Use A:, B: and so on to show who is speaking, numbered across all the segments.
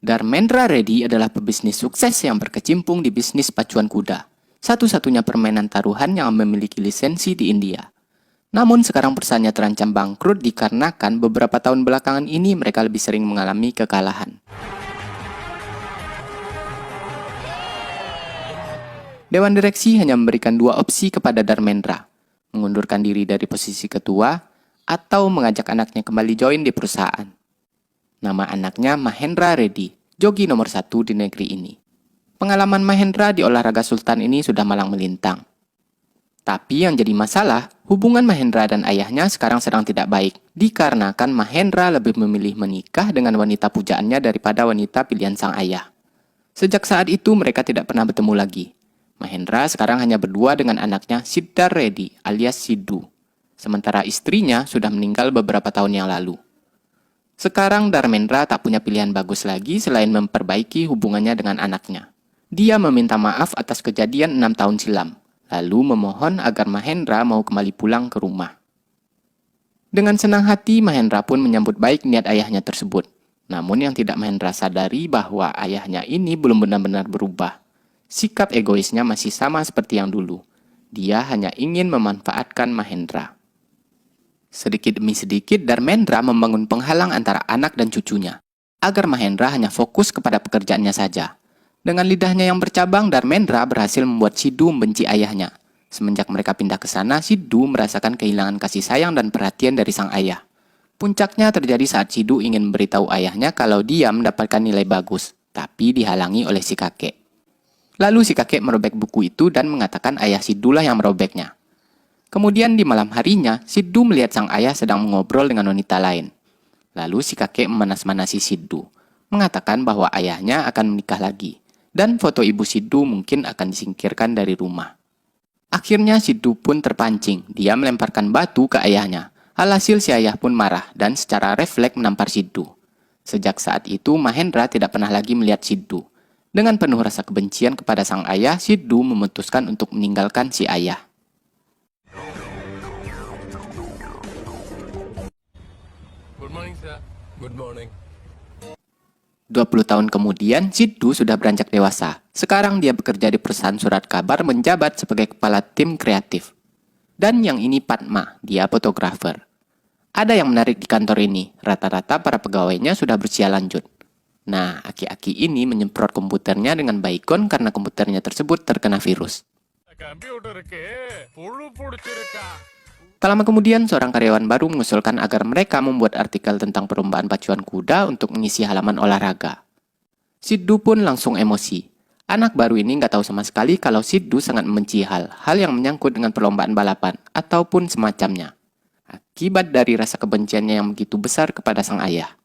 A: Dharmendra Reddy adalah pebisnis sukses yang berkecimpung di bisnis pacuan kuda, satu-satunya permainan taruhan yang memiliki lisensi di India. Namun sekarang perusahaannya terancam bangkrut dikarenakan beberapa tahun belakangan ini mereka lebih sering mengalami kekalahan. Dewan direksi hanya memberikan dua opsi kepada Dharmendra, mengundurkan diri dari posisi ketua atau mengajak anaknya kembali join di perusahaan. Nama anaknya Mahendra Reddy, joki nomor 1 di negeri ini. Pengalaman Mahendra di olahraga sultan ini sudah malang melintang. Tapi yang jadi masalah, hubungan Mahendra dan ayahnya sekarang sedang tidak baik, dikarenakan Mahendra lebih memilih menikah dengan wanita pujaannya daripada wanita pilihan sang ayah. Sejak saat itu mereka tidak pernah bertemu lagi. Mahendra sekarang hanya berdua dengan anaknya Siddhar Reddy alias Siddu, sementara istrinya sudah meninggal beberapa tahun yang lalu. Sekarang Dharmendra tak punya pilihan bagus lagi selain memperbaiki hubungannya dengan anaknya. Dia meminta maaf atas kejadian 6 tahun silam, lalu memohon agar Mahendra mau kembali pulang ke rumah. Dengan senang hati, Mahendra pun menyambut baik niat ayahnya tersebut. Namun yang tidak Mahendra sadari bahwa ayahnya ini belum benar-benar berubah. Sikap egoisnya masih sama seperti yang dulu. Dia hanya ingin memanfaatkan Mahendra. Sedikit demi sedikit, Dharmendra membangun penghalang antara anak dan cucunya, agar Mahendra hanya fokus kepada pekerjaannya saja. Dengan lidahnya yang bercabang, Dharmendra berhasil membuat Siddu membenci ayahnya. Semenjak mereka pindah ke sana, Siddu merasakan kehilangan kasih sayang dan perhatian dari sang ayah. Puncaknya terjadi saat Siddu ingin memberitahu ayahnya kalau dia mendapatkan nilai bagus, tapi dihalangi oleh si kakek. Lalu si kakek merobek buku itu dan mengatakan ayah Siddulah yang merobeknya. Kemudian di malam harinya, Siddu melihat sang ayah sedang mengobrol dengan wanita lain. Lalu si kakek memanas-manasi Siddu, mengatakan bahwa ayahnya akan menikah lagi, dan foto ibu Siddu mungkin akan disingkirkan dari rumah. Akhirnya Siddu pun terpancing, dia melemparkan batu ke ayahnya. Alhasil si ayah pun marah dan secara refleks menampar Siddu. Sejak saat itu, Mahendra tidak pernah lagi melihat Siddu. Dengan penuh rasa kebencian kepada sang ayah, Siddu memutuskan untuk meninggalkan si ayah.
B: Good morning, sir. Good morning.
A: 20 tahun kemudian, Siddu sudah beranjak dewasa. Sekarang dia bekerja di perusahaan surat kabar menjabat sebagai kepala tim kreatif. Dan yang ini Padma, dia fotografer. Ada yang menarik di kantor ini, rata-rata para pegawainya sudah berusia lanjut. Nah, aki-aki ini menyemprot komputernya dengan Baygon karena komputernya tersebut terkena virus. Tak lama kemudian, seorang karyawan baru mengusulkan agar mereka membuat artikel tentang perlombaan pacuan kuda untuk mengisi halaman olahraga. Siddu pun langsung emosi. Anak baru ini nggak tahu sama sekali kalau Siddu sangat membenci hal yang menyangkut dengan perlombaan balapan ataupun semacamnya. Akibat dari rasa kebenciannya yang begitu besar kepada sang ayah.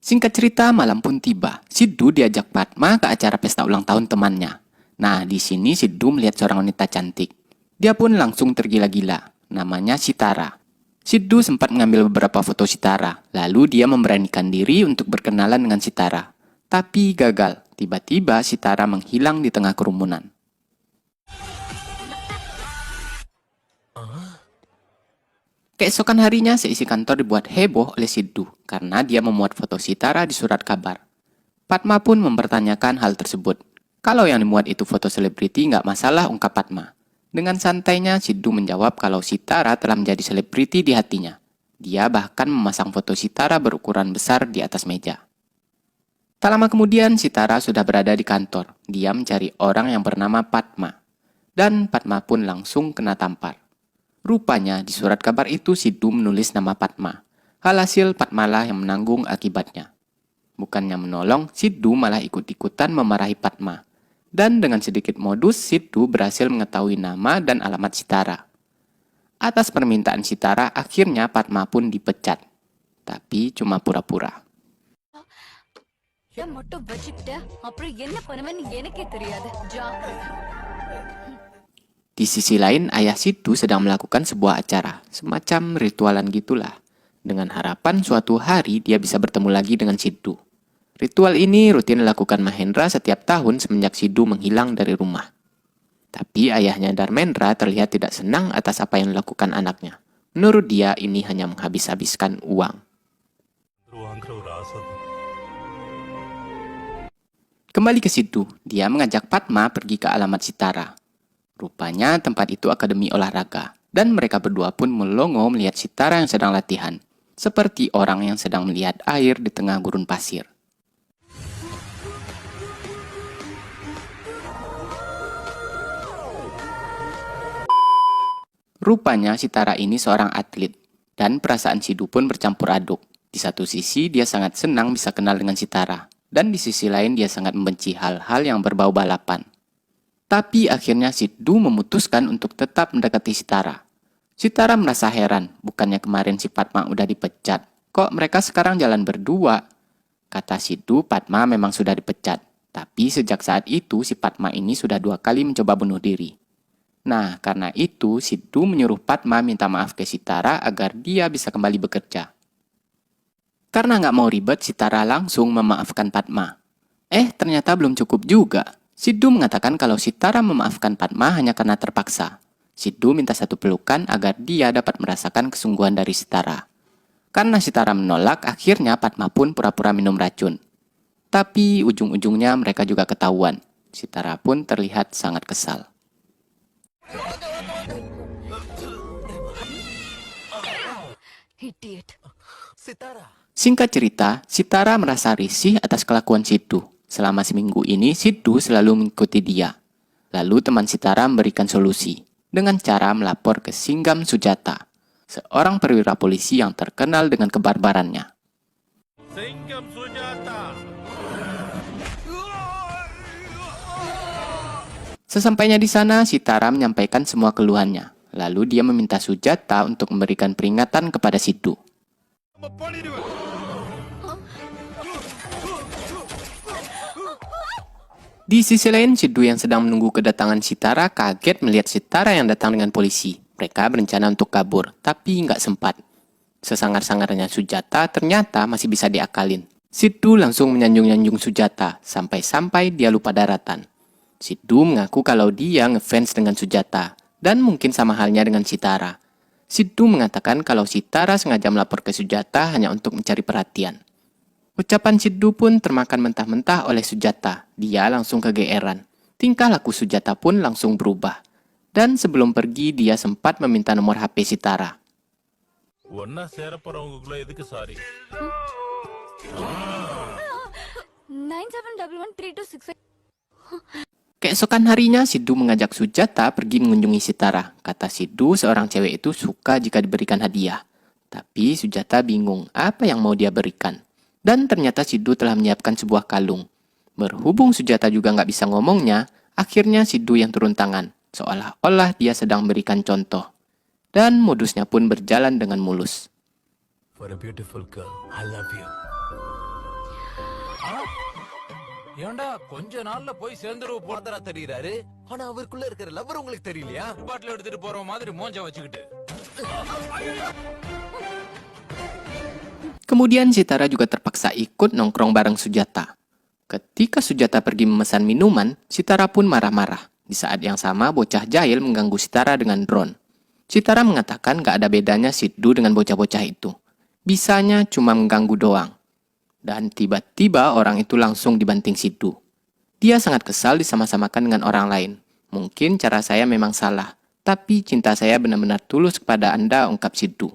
A: Singkat cerita, malam pun tiba. Siddu diajak Padma ke acara pesta ulang tahun temannya. Nah, di sini Siddu melihat seorang wanita cantik. Dia pun langsung tergila-gila. Namanya Sitara. Siddu sempat mengambil beberapa foto Sitara. Lalu dia memberanikan diri untuk berkenalan dengan Sitara. Tapi gagal. Tiba-tiba Sitara menghilang di tengah kerumunan. Keesokan harinya, seisi kantor dibuat heboh oleh Siddu karena dia memuat foto Sitara di surat kabar. Padma pun mempertanyakan hal tersebut. Kalau yang dimuat itu foto selebriti nggak masalah, ungkap Padma. Dengan santainya, Siddu menjawab kalau Sitara telah menjadi selebriti di hatinya. Dia bahkan memasang foto Sitara berukuran besar di atas meja. Tak lama kemudian, Sitara sudah berada di kantor. Dia mencari orang yang bernama Padma. Dan Padma pun langsung kena tampar. Rupanya di surat kabar itu Siddu menulis nama Padma. Alhasil Padmalah yang menanggung akibatnya. Bukannya menolong, Siddu malah ikut-ikutan memarahi Padma. Dan dengan sedikit modus, Siddu berhasil mengetahui nama dan alamat Sitara. Atas permintaan Sitara, akhirnya Padma pun dipecat. Tapi cuma pura-pura. Di sisi lain, ayah Siddu sedang melakukan sebuah acara, semacam ritualan gitulah. Dengan harapan suatu hari dia bisa bertemu lagi dengan Siddu. Ritual ini rutin dilakukan Mahendra setiap tahun semenjak Siddu menghilang dari rumah. Tapi ayahnya Dharmendra terlihat tidak senang atas apa yang dilakukan anaknya. Menurut dia, ini hanya menghabis-habiskan uang. Kembali ke situ, dia mengajak Padma pergi ke alamat Sitara. Rupanya tempat itu akademi olahraga, dan mereka berdua pun melongo melihat Sitara yang sedang latihan, seperti orang yang sedang melihat air di tengah gurun pasir. Rupanya Sitara ini seorang atlet, dan perasaan Sidhu pun bercampur aduk. Di satu sisi dia sangat senang bisa kenal dengan Sitara, dan di sisi lain dia sangat membenci hal-hal yang berbau balapan. Tapi akhirnya Sidhu memutuskan untuk tetap mendekati Sitara. Sitara merasa heran, bukannya kemarin si Padma udah dipecat, kok mereka sekarang jalan berdua? Kata Sidhu, Padma memang sudah dipecat, tapi sejak saat itu si Padma ini sudah 2 kali mencoba bunuh diri. Nah, karena itu Sidhu menyuruh Padma minta maaf ke Sitara agar dia bisa kembali bekerja. Karena nggak mau ribet, Sitara langsung memaafkan Padma. Ternyata belum cukup juga. Sidhu mengatakan kalau Sitara memaafkan Padma hanya karena terpaksa. Sidhu minta satu pelukan agar dia dapat merasakan kesungguhan dari Sitara. Karena Sitara menolak, akhirnya Padma pun pura-pura minum racun. Tapi ujung-ujungnya mereka juga ketahuan. Sitara pun terlihat sangat kesal.
C: Idiot.
A: Singkat cerita, Sitara merasa risih atas kelakuan Sidhu. Selama seminggu ini, Sidhu selalu mengikuti dia. Lalu teman Sitara memberikan solusi dengan cara melapor ke Singgam Sujata, seorang perwira polisi yang terkenal dengan kebarbarannya.
B: Singgam Sujata.
A: Sesampainya di sana, Sitara menyampaikan semua keluhannya. Lalu dia meminta Sujata untuk memberikan peringatan kepada Sidhu. Di sisi lain, Sidhu yang sedang menunggu kedatangan Sitara kaget melihat Sitara yang datang dengan polisi. Mereka berencana untuk kabur, tapi nggak sempat. Sesangar-sangarnya Sujata ternyata masih bisa diakalin. Sidhu langsung menyanjung-nyanjung Sujata, sampai-sampai dia lupa daratan. Sidhu mengaku kalau dia ngefans dengan Sujata, dan mungkin sama halnya dengan Sitara. Sidhu mengatakan kalau Sitara sengaja melapor ke Sujata hanya untuk mencari perhatian. Ucapan Sidhu pun termakan mentah-mentah oleh Sujata. Dia langsung kegeeran. Tingkah laku Sujata pun langsung berubah. Dan sebelum pergi, dia sempat meminta nomor HP Sitara.
B: ஒன்னா சேர போறவங்களுக்குள்ள எதுக்கு சாரி?
C: 97113265.
A: Keesokan harinya, Sidhu mengajak Sujata pergi mengunjungi Sitara. Kata Sidhu, seorang cewek itu suka jika diberikan hadiah. Tapi Sujata bingung apa yang mau dia berikan. Dan ternyata Sidhu telah menyiapkan sebuah kalung. Berhubung Sujata juga nggak bisa ngomongnya, akhirnya Sidhu yang turun tangan. Seolah-olah dia sedang memberikan contoh. Dan modusnya pun berjalan dengan mulus.
B: For a beautiful girl, I love you. ஏண்டா கொஞ்ச நாள்ல போய் சேர்ந்துருவ போறதா தெரியுறாரு. ஆனா அவருக்குள்ள இருக்கிற லவர் உங்களுக்கு தெரியலையா? பாட்டில் எடுத்துட்டு போற மாதிரி மோஞ்ச வச்சுக்கிட்டு.
A: Kemudian Sitara juga terpaksa ikut nongkrong bareng Sujata. Ketika Sujata pergi memesan minuman, Sitara pun marah-marah. Di saat yang sama, bocah jahil mengganggu Sitara dengan drone. Sitara mengatakan gak ada bedanya Sidhu dengan bocah-bocah itu. Bisanya cuma mengganggu doang. Dan tiba-tiba orang itu langsung dibanting Sidhu. Dia sangat kesal disama-samakan dengan orang lain. Mungkin cara saya memang salah, tapi cinta saya benar-benar tulus kepada Anda, ungkap Sidhu.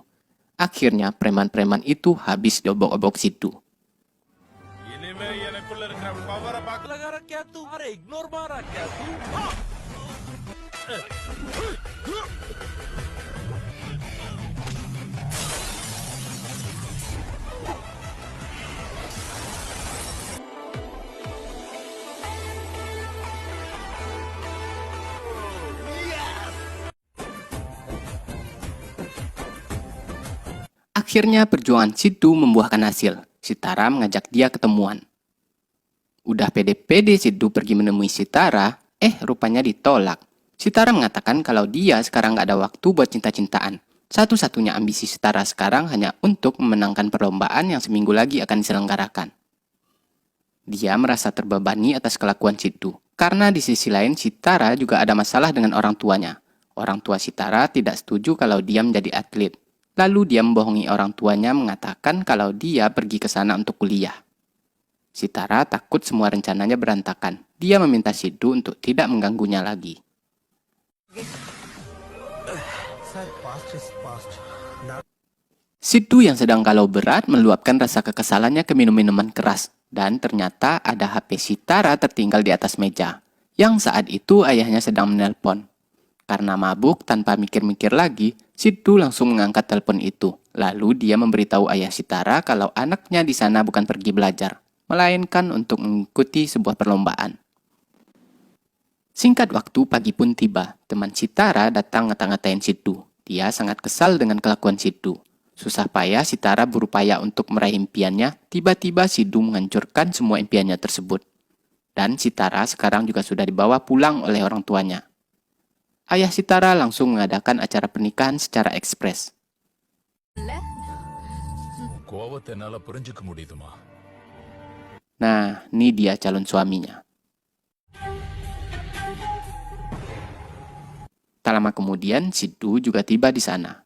A: Akhirnya preman-preman itu habis diobok-obok Sidhu.
B: இனிமே எனக்குள்ள இருக்கிற பவரை பார்க்கலகார Ketu array ignore மாரா Ketu.
A: Akhirnya perjuangan Sidhu membuahkan hasil. Sitara mengajak dia ketemuan. Udah pede-pede Sidhu pergi menemui Sitara, rupanya ditolak. Sitara mengatakan kalau dia sekarang gak ada waktu buat cinta-cintaan. Satu-satunya ambisi Sitara sekarang hanya untuk memenangkan perlombaan yang seminggu lagi akan diselenggarakan. Dia merasa terbebani atas kelakuan Sidhu. Karena di sisi lain Sitara juga ada masalah dengan orang tuanya. Orang tua Sitara tidak setuju kalau dia menjadi atlet. Lalu dia membohongi orang tuanya mengatakan kalau dia pergi ke sana untuk kuliah. Sitara takut semua rencananya berantakan. Dia meminta Siddu untuk tidak mengganggunya lagi. Siddu yang sedang galau berat meluapkan rasa kekesalannya ke minum-minuman keras. Dan ternyata ada HP Sitara tertinggal di atas meja. Yang saat itu ayahnya sedang menelpon. Karena mabuk tanpa mikir-mikir lagi, Siddu langsung mengangkat telepon itu. Lalu dia memberitahu ayah Sitara kalau anaknya di sana bukan pergi belajar, melainkan untuk mengikuti sebuah perlombaan. Singkat waktu, pagi pun tiba. Teman Sitara datang ngata-ngatain Siddu. Dia sangat kesal dengan kelakuan Siddu. Susah payah Sitara berupaya untuk meraih impiannya, tiba-tiba Siddu menghancurkan semua impiannya tersebut. Dan Sitara sekarang juga sudah dibawa pulang oleh orang tuanya. Ayah Sitara langsung mengadakan acara pernikahan secara ekspres.
B: கோவத்தை என்னால புரிஞ்சுக்க முடியுதுமா.
A: Nah, ini dia calon suaminya. Tak lama kemudian, Siddu juga tiba di sana.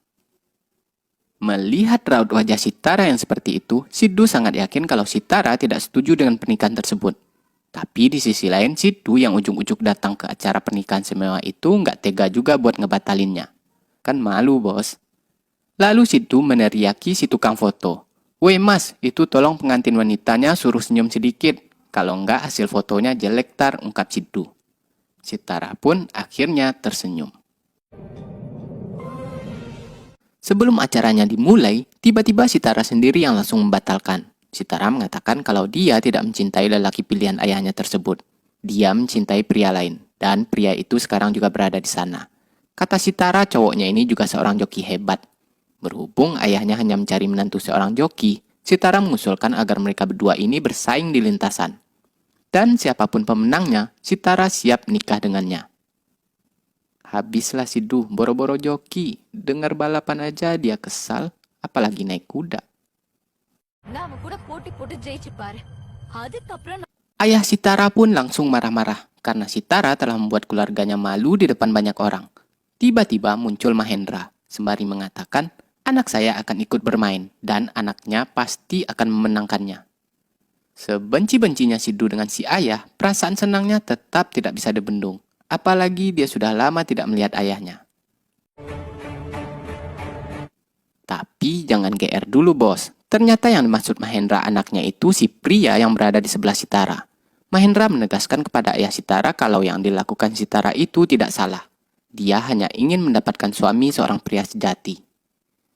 A: Melihat raut wajah Sitara yang seperti itu, Siddu sangat yakin kalau Sitara tidak setuju dengan pernikahan tersebut. Tapi di sisi lain, Siddu yang ujuk-ujuk datang ke acara pernikahan semewah itu nggak tega juga buat ngebatalinnya. Kan malu, bos. Lalu Siddu meneriaki si tukang foto. "Woi mas, itu tolong pengantin wanitanya suruh senyum sedikit. Kalau nggak hasil fotonya jelek tar," ungkap Siddu. Sitara pun akhirnya tersenyum. Sebelum acaranya dimulai, tiba-tiba Sitara sendiri yang langsung membatalkan. Sitara mengatakan kalau dia tidak mencintai lelaki pilihan ayahnya tersebut. Dia mencintai pria lain, dan pria itu sekarang juga berada di sana. Kata Sitara, cowoknya ini juga seorang joki hebat. Berhubung ayahnya hanya mencari menantu seorang joki, Sitara mengusulkan agar mereka berdua ini bersaing di lintasan. Dan siapapun pemenangnya, Sitara siap menikah dengannya. Habislah Siddu, boro-boro joki. Dengar balapan aja dia kesal, apalagi naik kuda. Ayah Sitara pun langsung marah-marah karena Sitara telah membuat keluarganya malu di depan banyak orang. Tiba-tiba muncul Mahendra, sembari mengatakan, "Anak saya akan ikut bermain, dan anaknya pasti akan memenangkannya." Sebenci-bencinya Siddu dengan si ayah, perasaan senangnya tetap tidak bisa dibendung. Apalagi dia sudah lama tidak melihat ayahnya. Tapi jangan GR dulu, bos. Ternyata yang dimaksud Mahendra anaknya itu si pria yang berada di sebelah Sitara. Mahendra menegaskan kepada ayah Sitara kalau yang dilakukan Sitara itu tidak salah. Dia hanya ingin mendapatkan suami seorang pria sejati.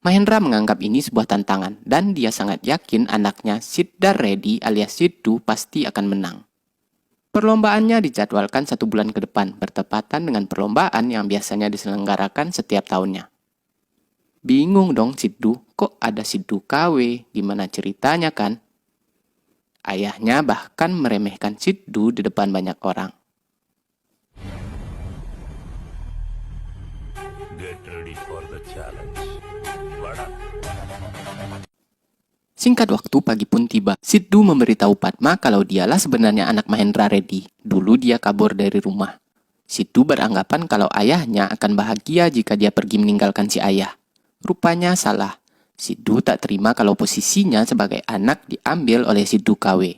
A: Mahendra menganggap ini sebuah tantangan dan dia sangat yakin anaknya Siddhar Reddy alias Siddu pasti akan menang. Perlombaannya dijadwalkan 1 bulan ke depan, bertepatan dengan perlombaan yang biasanya diselenggarakan setiap tahunnya. Bingung dong Siddu, kok ada Siddu KW, gimana ceritanya kan? Ayahnya bahkan meremehkan Siddu di depan banyak orang.
B: Get ready for the challenge.
A: Singkat waktu, pagi pun tiba. Siddu memberitahu Padma kalau dialah sebenarnya anak Mahendra Reddy. Dulu dia kabur dari rumah. Siddu beranggapan kalau ayahnya akan bahagia jika dia pergi meninggalkan si ayah. Rupanya salah. Siddu tak terima kalau posisinya sebagai anak diambil oleh Siddu KW.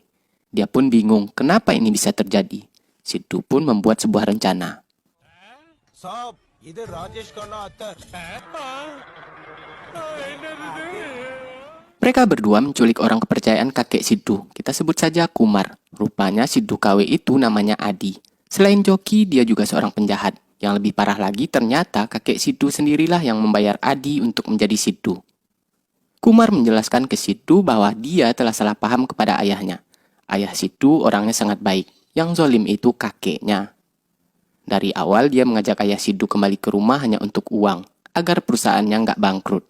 A: Dia pun bingung kenapa ini bisa terjadi. Siddu pun membuat sebuah rencana.
C: साहब इधर राजेश खन्ना आता
A: Mereka berdua menculik orang kepercayaan kakek Siddu. Kita sebut saja Kumar. Rupanya Siddu KW itu namanya Adi. Selain joki, dia juga seorang penjahat. Yang lebih parah lagi, ternyata kakek Siddu sendirilah yang membayar Adi untuk menjadi Siddu. Kumar menjelaskan ke Siddu bahwa dia telah salah paham kepada ayahnya. Ayah Siddu orangnya sangat baik. Yang zolim itu kakeknya. Dari awal dia mengajak ayah Siddu kembali ke rumah hanya untuk uang, agar perusahaannya nggak bangkrut.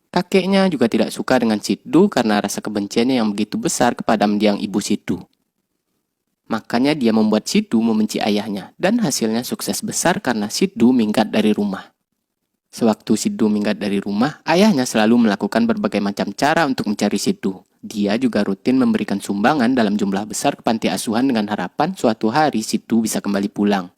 A: Kakeknya juga tidak suka dengan Siddu karena rasa kebenciannya yang begitu besar kepada mendiang ibu Siddu. Makanya dia membuat Siddu membenci ayahnya, dan hasilnya sukses besar karena Siddu minggat dari rumah. Sewaktu Siddu minggat dari rumah, ayahnya selalu melakukan berbagai macam cara untuk mencari Siddu. Dia juga rutin memberikan sumbangan dalam jumlah besar ke panti asuhan dengan harapan suatu hari Siddu bisa kembali pulang.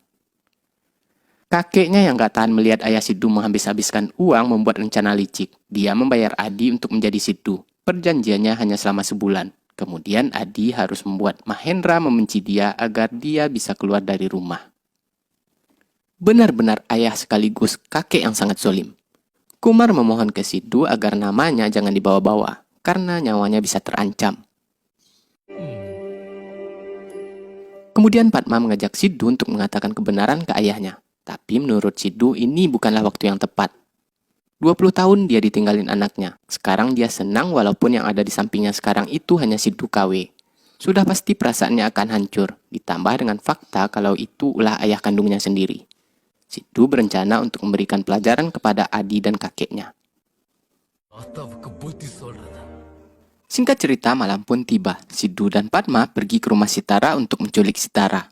A: Kakeknya yang gak tahan melihat ayah Siddu menghabis-habiskan uang membuat rencana licik. Dia membayar Adi untuk menjadi Siddu. Perjanjiannya hanya selama sebulan. Kemudian Adi harus membuat Mahendra membenci dia agar dia bisa keluar dari rumah. Benar-benar ayah sekaligus kakek yang sangat zolim. Kumar memohon ke Siddu agar namanya jangan dibawa-bawa, karena nyawanya bisa terancam. Kemudian Padma mengajak Siddu untuk mengatakan kebenaran ke ayahnya. Tapi menurut Siddu ini bukanlah waktu yang tepat. 20 tahun dia ditinggalin anaknya. Sekarang dia senang walaupun yang ada di sampingnya sekarang itu hanya Siddu KW. Sudah pasti perasaannya akan hancur, ditambah dengan fakta kalau itu ulah ayah kandungnya sendiri. Siddu berencana untuk memberikan pelajaran kepada Adi dan kakeknya. Singkat cerita, malam pun tiba. Siddu dan Padma pergi ke rumah Sitara untuk menculik Sitara.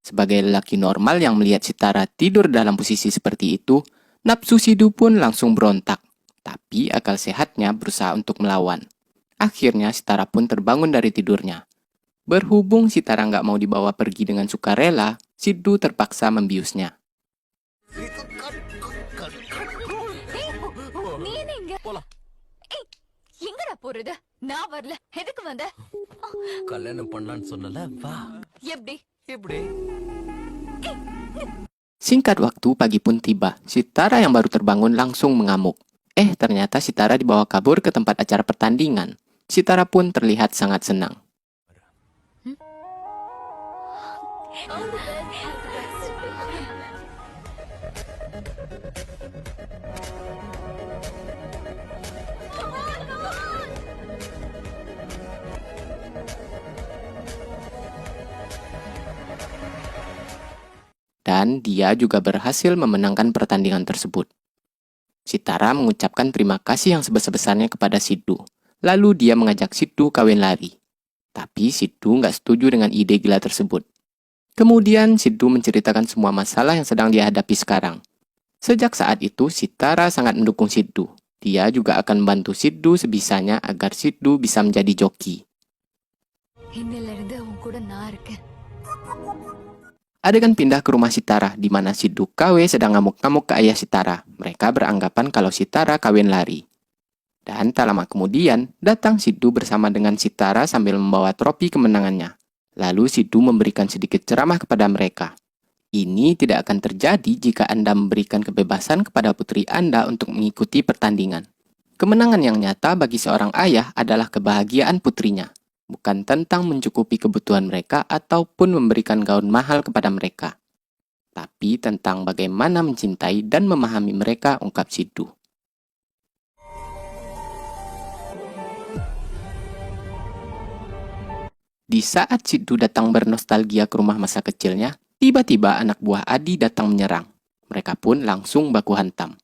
A: Sebagai lelaki normal yang melihat Sitara tidur dalam posisi seperti itu, nafsu Siddu pun langsung berontak. Tapi akal sehatnya berusaha untuk melawan. Akhirnya Sitara pun terbangun dari tidurnya. Berhubung Sitara nggak mau dibawa pergi dengan sukarela, Siddu terpaksa membiusnya.
B: கல்யாணம் பண்ணலான்னு சொன்னல வா எப்படி
A: Singkat waktu, pagi pun tiba. Sitara yang baru terbangun langsung mengamuk. Ternyata Sitara dibawa kabur ke tempat acara pertandingan. Sitara pun terlihat sangat senang. Dan dia juga berhasil memenangkan pertandingan tersebut. Sitara mengucapkan terima kasih yang sebesar-besarnya kepada Siddu. Lalu dia mengajak Siddu kawin lari. Tapi Siddu nggak setuju dengan ide gila tersebut. Kemudian Siddu menceritakan semua masalah yang sedang dia hadapi sekarang. Sejak saat itu, Sitara sangat mendukung Siddu. Dia juga akan membantu Siddu sebisanya agar Siddu bisa menjadi joki. Adegan pindah ke rumah Sitara, di mana Siddu KW sedang ngamuk-ngamuk ke ayah Sitara. Mereka beranggapan kalau Sitara kawin lari. Dan tak lama kemudian, datang Siddu bersama dengan Sitara sambil membawa trofi kemenangannya. Lalu Siddu memberikan sedikit ceramah kepada mereka. Ini tidak akan terjadi jika Anda memberikan kebebasan kepada putri Anda untuk mengikuti pertandingan. Kemenangan yang nyata bagi seorang ayah adalah kebahagiaan putrinya. Bukan tentang mencukupi kebutuhan mereka ataupun memberikan gaun mahal kepada mereka. Tapi tentang bagaimana mencintai dan memahami mereka, ungkap Siddu. Di saat Siddu datang bernostalgia ke rumah masa kecilnya, tiba-tiba anak buah Adi datang menyerang. Mereka pun langsung baku hantam.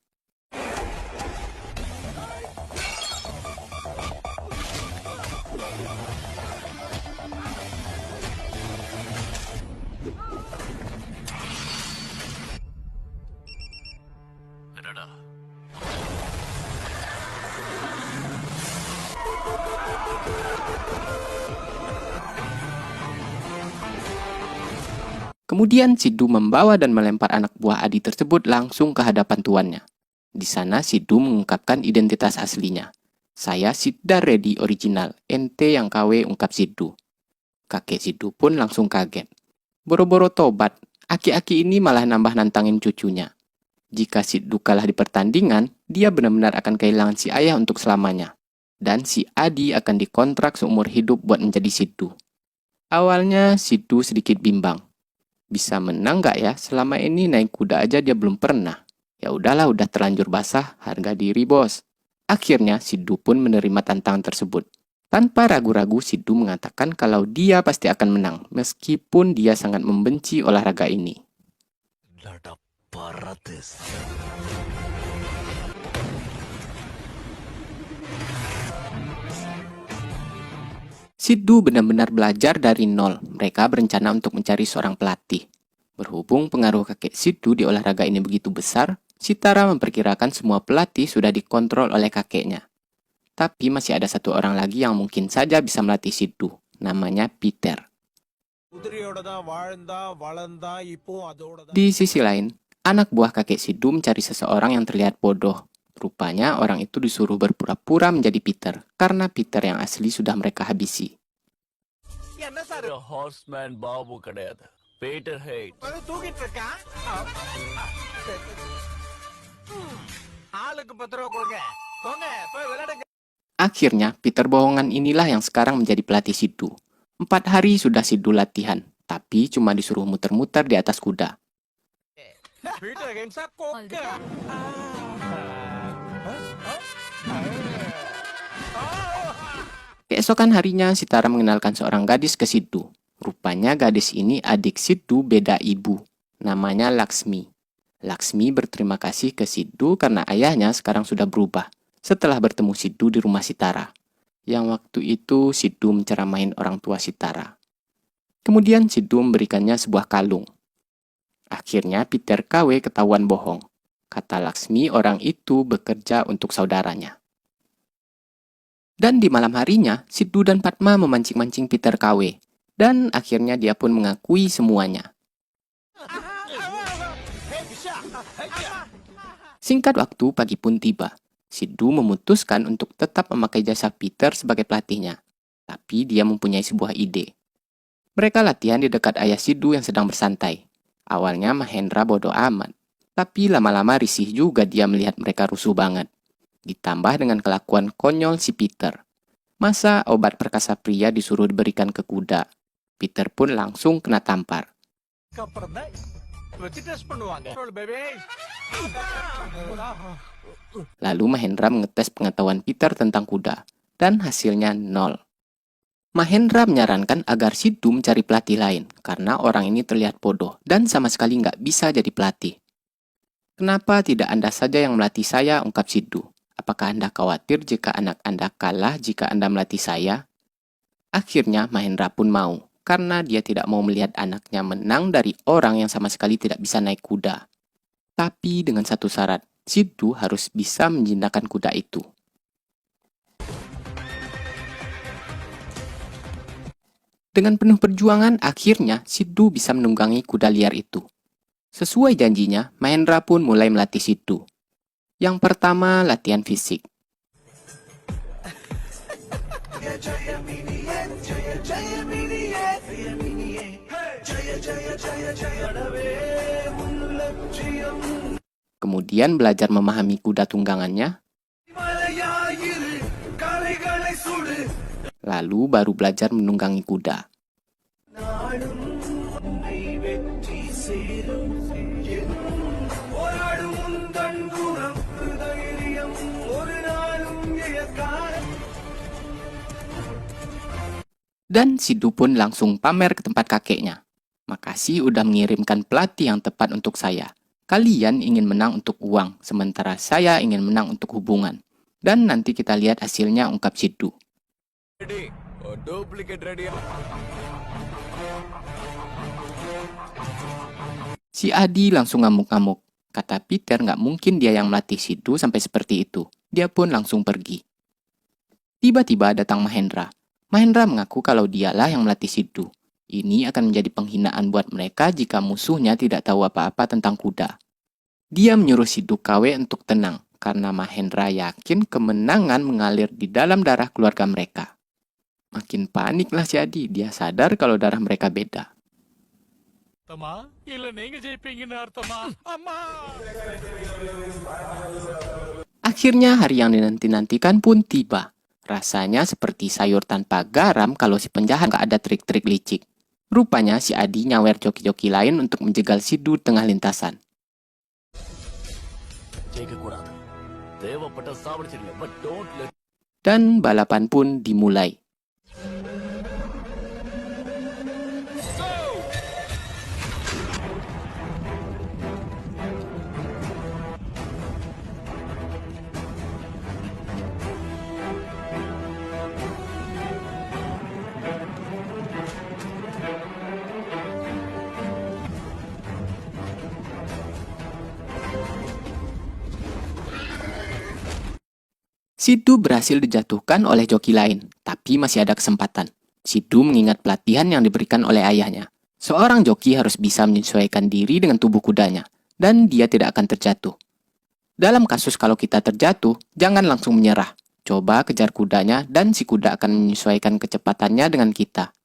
A: Kemudian Siddu membawa dan melempar anak buah Adi tersebut langsung ke hadapan tuannya. Di sana Siddu mengungkapkan identitas aslinya. Saya Siddhar Reddy original, ente yang KW, ungkap Siddu. Kakek Siddu pun langsung kaget. Boro-boro tobat, aki-aki ini malah nambah nantangin cucunya. Jika Siddu kalah di pertandingan, dia benar-benar akan kehilangan si ayah untuk selamanya. Dan si Adi akan dikontrak seumur hidup buat menjadi Siddu. Awalnya Siddu sedikit bimbang. Bisa menang gak ya? Selama ini naik kuda aja dia belum pernah. Ya udahlah, udah terlanjur basah, harga diri bos. Akhirnya Siddu pun menerima tantangan tersebut. Tanpa ragu-ragu Siddu mengatakan kalau dia pasti akan menang, meskipun dia sangat membenci olahraga ini. Siddu benar-benar belajar dari nol. Mereka berencana untuk mencari seorang pelatih. Berhubung pengaruh kakek Siddu di olahraga ini begitu besar, Sitara memperkirakan semua pelatih sudah dikontrol oleh kakeknya. Tapi masih ada satu orang lagi yang mungkin saja bisa melatih Siddu. Namanya Peter. Di sisi lain, Anak buah kakek Siddu mencari seseorang yang terlihat bodoh. Rupanya orang itu disuruh berpura-pura menjadi Peter, karena Peter yang asli sudah mereka habisi.
C: என்ன sir
D: horsemen Babu கிடையாது, Peter height.
C: தூக்கிட்டு இருக்கான் ஆளுக்கு 10 ரூபா கொடுங்க போங்க போய் விளையாடுங்க.
A: Akhirnya, Peter bohongan inilah yang sekarang menjadi pelatih Siddu. 4 hari sudah Siddu latihan, tapi cuma disuruh muter-muter di atas kuda.
C: Peter ஹென்ஸா கோக்க
A: Keesokan harinya, Sitara mengenalkan seorang gadis ke Siddu. Rupanya gadis ini adik Siddu beda ibu. Namanya Laksmi. Laksmi berterima kasih ke Siddu karena ayahnya sekarang sudah berubah setelah bertemu Siddu di rumah Sitara. Yang waktu itu Siddu menceramain orang tua Sitara. Kemudian Siddu memberikannya sebuah kalung. Akhirnya Peter KW ketahuan bohong. Kata Laksmi orang itu bekerja untuk saudaranya. Dan di malam harinya, Siddu dan Padma memancing-mancing Peter KW. Dan akhirnya dia pun mengakui semuanya. Singkat waktu, pagi pun tiba. Siddu memutuskan untuk tetap memakai jasa Peter sebagai pelatihnya. Tapi dia mempunyai sebuah ide. Mereka latihan di dekat ayah Siddu yang sedang bersantai. Awalnya Mahendra bodoh amat. Tapi lama-lama risih juga dia melihat mereka rusuh banget. Ditambah dengan kelakuan konyol si Peter. Masa obat perkasa pria disuruh diberikan ke kuda. Peter pun langsung kena tampar.
C: அப்புறம் தான் வச்சு டெஸ்ட் பண்ணுவாங்க baby
A: Lalu Mahendra mengetes pengetahuan Peter tentang kuda. Dan hasilnya 0. Mahendra menyarankan agar Siddu mencari pelatih lain. Karena orang ini terlihat bodoh dan sama sekali nggak bisa jadi pelatih. Kenapa tidak Anda saja yang melatih saya, ungkap Siddu. Apakah Anda khawatir jika anak Anda kalah jika Anda melatih saya? Akhirnya Mahendra pun mau, karena dia tidak mau melihat anaknya menang dari orang yang sama sekali tidak bisa naik kuda. Tapi dengan satu syarat, Siddu harus bisa menjinakkan kuda itu. Dengan penuh perjuangan, akhirnya Siddu bisa menunggangi kuda liar itu. Sesuai janjinya, Mahendra pun mulai melatih Siddu. Yang pertama, latihan fisik. Kemudian belajar memahami kuda tunggangannya. Lalu baru belajar menunggangi kuda. Dan Siddu pun langsung pamer ke tempat kakeknya. Makasih udah mengirimkan pelatih yang tepat untuk saya. Kalian ingin menang untuk uang, sementara saya ingin menang untuk hubungan. Dan nanti kita lihat hasilnya, ungkap Siddu.
D: Ready, duplicate ரெடியா?
A: Si Adi langsung ngamuk-ngamuk. Kata Peter nggak mungkin dia yang melatih Siddu sampai seperti itu. Dia pun langsung pergi. Tiba-tiba datang Mahendra. Mahendra mengaku kalau dialah yang melatih Siddu. Ini akan menjadi penghinaan buat mereka jika musuhnya tidak tahu apa-apa tentang kuda. Dia menyuruh Siddu KW untuk tenang, karena Mahendra yakin kemenangan mengalir di dalam darah keluarga mereka. Makin paniklah si Adi, dia sadar kalau darah mereka beda.
B: அர்த்தமா இல்ல நீங்க ஜெயிப்பீங்கன்னு அர்த்தமா அம்மா
A: Akhirnya hari yang dinanti-nantikan pun tiba. Rasanya seperti sayur tanpa garam kalau si penjahat nggak ada trik-trik licik. Rupanya si Adi nyawer joki-joki lain untuk menjegal Siddu tengah lintasan.
D: ஜெயிக்கக்கூடாது, தேவைப்பட்ட சாவடிச்சிருங்க, but don't let.
A: Dan balapan pun dimulai. Siddu berhasil dijatuhkan oleh joki lain, tapi masih ada kesempatan. Siddu mengingat pelatihan yang diberikan oleh ayahnya. Seorang joki harus bisa menyesuaikan diri dengan tubuh kudanya. dan dia tidak akan terjatuh. Dalam kasus kalau kita terjatuh, jangan langsung menyerah. Coba kejar kudanya dan si kuda akan menyesuaikan kecepatannya dengan kita.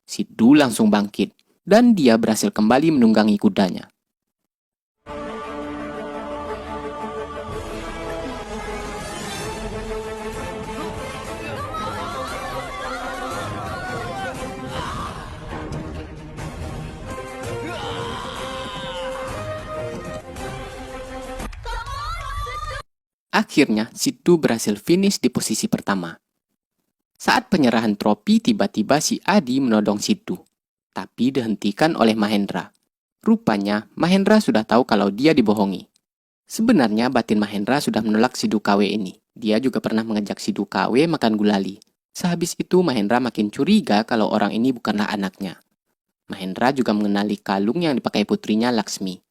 A: Siddu langsung bangkit dan dia berhasil kembali menunggangi kudanya. Akhirnya, Siddu berhasil finish di posisi pertama. Saat penyerahan trofi, tiba-tiba si Adi menodong Siddu, tapi dihentikan oleh Mahendra. Rupanya, Mahendra sudah tahu kalau dia dibohongi. Sebenarnya, batin Mahendra sudah menolak Siddu KW ini. Dia juga pernah mengajak Siddu KW makan gulali. Sehabis itu, Mahendra makin curiga kalau orang ini bukanlah anaknya. Mahendra juga mengenali kalung yang dipakai putrinya Laksmi.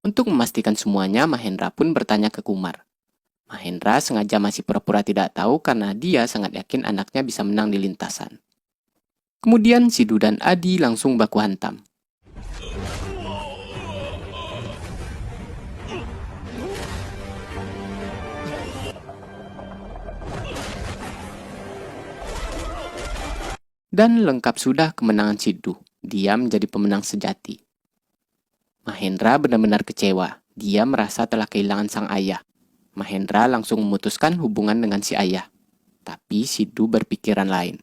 A: Untuk memastikan semuanya, Mahendra pun bertanya ke Kumar. Mahendra sengaja masih pura-pura tidak tahu karena dia sangat yakin anaknya bisa menang di lintasan. Kemudian Siddu dan Adi langsung baku hantam. Dan lengkap sudah kemenangan Siddu. Dia menjadi pemenang sejati. Mahendra benar-benar kecewa. Dia merasa telah kehilangan sang ayah. Mahendra langsung memutuskan hubungan dengan si ayah. Tapi Siddu berpikiran lain.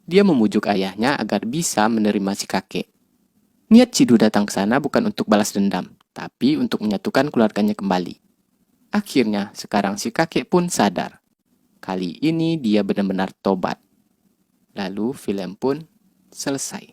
A: Dia memujuk ayahnya agar bisa menerima si kakek. Niat Siddu datang ke sana bukan untuk balas dendam, tapi untuk menyatukan keluarganya kembali. Akhirnya, sekarang si kakek pun sadar. Kali ini dia benar-benar tobat. Lalu film pun selesai.